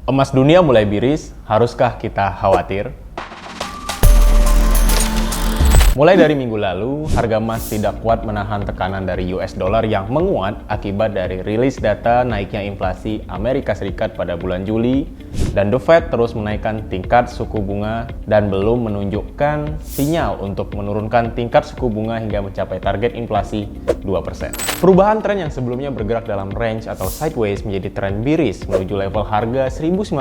Emas dunia mulai miris, haruskah kita khawatir? Mulai dari minggu lalu, harga emas tidak kuat menahan tekanan dari US dollar yang menguat akibat dari rilis data naiknya inflasi Amerika Serikat pada bulan Juli, dan The Fed terus menaikkan tingkat suku bunga dan belum menunjukkan sinyal untuk menurunkan tingkat suku bunga hingga mencapai target inflasi 2%. Perubahan tren yang sebelumnya bergerak dalam range atau sideways menjadi tren bearish menuju level harga $1.900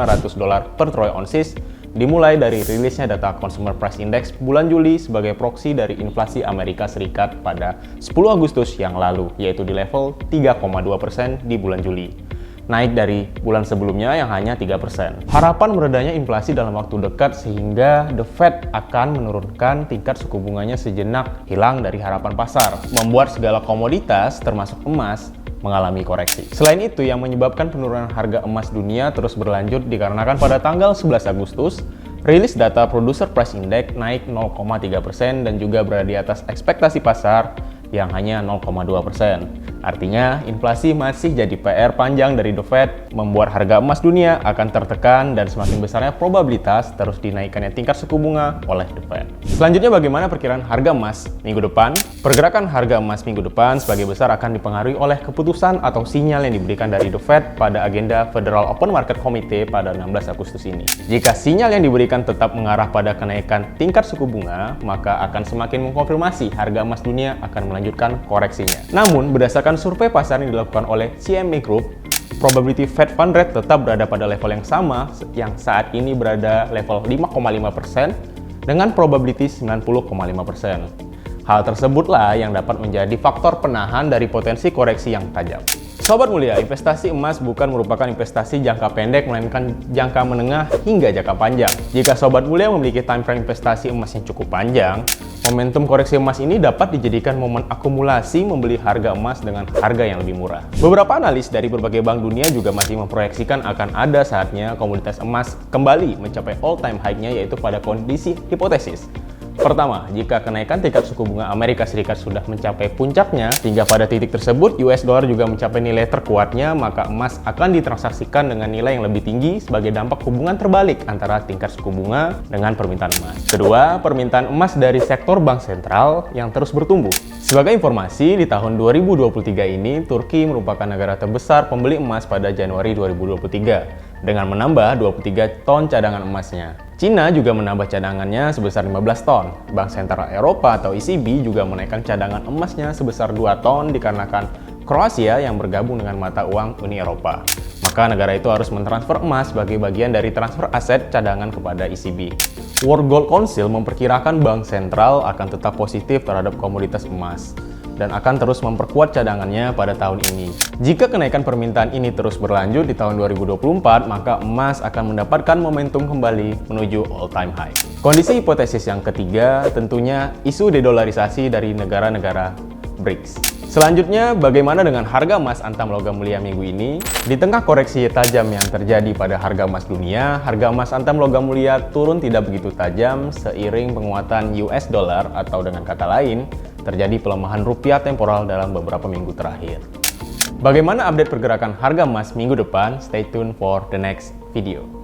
per troy ounces dimulai dari rilisnya data Consumer Price Index bulan Juli sebagai proksi dari inflasi Amerika Serikat pada 10 Agustus yang lalu, yaitu di level 3,2% di bulan Juli, naik dari bulan sebelumnya yang hanya 3%. Harapan meredanya inflasi dalam waktu dekat sehingga The Fed akan menurunkan tingkat suku bunganya sejenak hilang dari harapan pasar, membuat segala komoditas termasuk emas mengalami koreksi. Selain itu, yang menyebabkan penurunan harga emas dunia terus berlanjut dikarenakan pada tanggal 11 Agustus, rilis data Producer Price Index naik 0,3% dan juga berada di atas ekspektasi pasar yang hanya 0,2%. Artinya, inflasi masih jadi PR panjang dari The Fed, membuat harga emas dunia akan tertekan dan semakin besarnya probabilitas terus dinaikannya tingkat suku bunga oleh The Fed. Selanjutnya, bagaimana perkiraan harga emas minggu depan? Pergerakan harga emas minggu depan sebagai besar akan dipengaruhi oleh keputusan atau sinyal yang diberikan dari The Fed pada agenda Federal Open Market Committee pada 16 Agustus ini. Jika sinyal yang diberikan tetap mengarah pada kenaikan tingkat suku bunga, maka akan semakin mengkonfirmasi harga emas dunia akan melanjutkan koreksinya. Namun, berdasarkan survei pasar yang dilakukan oleh CME Group, probability Fed Fund Rate tetap berada pada level yang sama yang saat ini berada level 5,5% dengan probability 90,5%. Hal tersebutlah yang dapat menjadi faktor penahan dari potensi koreksi yang tajam. Sobat mulia, investasi emas bukan merupakan investasi jangka pendek, melainkan jangka menengah hingga jangka panjang. Jika sobat mulia memiliki time frame investasi emas yang cukup panjang, momentum koreksi emas ini dapat dijadikan momen akumulasi membeli harga emas dengan harga yang lebih murah. Beberapa analis dari berbagai bank dunia juga masih memproyeksikan akan ada saatnya komoditas emas kembali mencapai all-time high-nya, yaitu pada kondisi hipotesis. Pertama, jika kenaikan tingkat suku bunga Amerika Serikat sudah mencapai puncaknya, hingga pada titik tersebut US dollar juga mencapai nilai terkuatnya, maka emas akan ditransaksikan dengan nilai yang lebih tinggi sebagai dampak hubungan terbalik antara tingkat suku bunga dengan permintaan emas. Kedua, permintaan emas dari sektor bank sentral yang terus bertumbuh. Sebagai informasi, di tahun 2023 ini, Turki merupakan negara terbesar pembeli emas pada Januari 2023 dengan menambah 23 ton cadangan emasnya. Cina juga menambah cadangannya sebesar 15 ton. Bank Sentral Eropa atau ECB juga menaikkan cadangan emasnya sebesar 2 ton dikarenakan Kroasia yang bergabung dengan mata uang Uni Eropa. Maka negara itu harus mentransfer emas sebagai bagian dari transfer aset cadangan kepada ECB. World Gold Council memperkirakan Bank Sentral akan tetap positif terhadap komoditas emas dan akan terus memperkuat cadangannya pada tahun ini. Jika kenaikan permintaan ini terus berlanjut di tahun 2024, maka emas akan mendapatkan momentum kembali menuju all-time high. Kondisi hipotesis yang ketiga tentunya isu dedolarisasi dari negara-negara BRICS. Selanjutnya, bagaimana dengan harga emas antam logam mulia minggu ini? Di tengah koreksi tajam yang terjadi pada harga emas dunia, harga emas antam logam mulia turun tidak begitu tajam seiring penguatan US dollar atau dengan kata lain, terjadi pelemahan rupiah temporal dalam beberapa minggu terakhir. Bagaimana update pergerakan harga emas minggu depan? Stay tuned for the next video.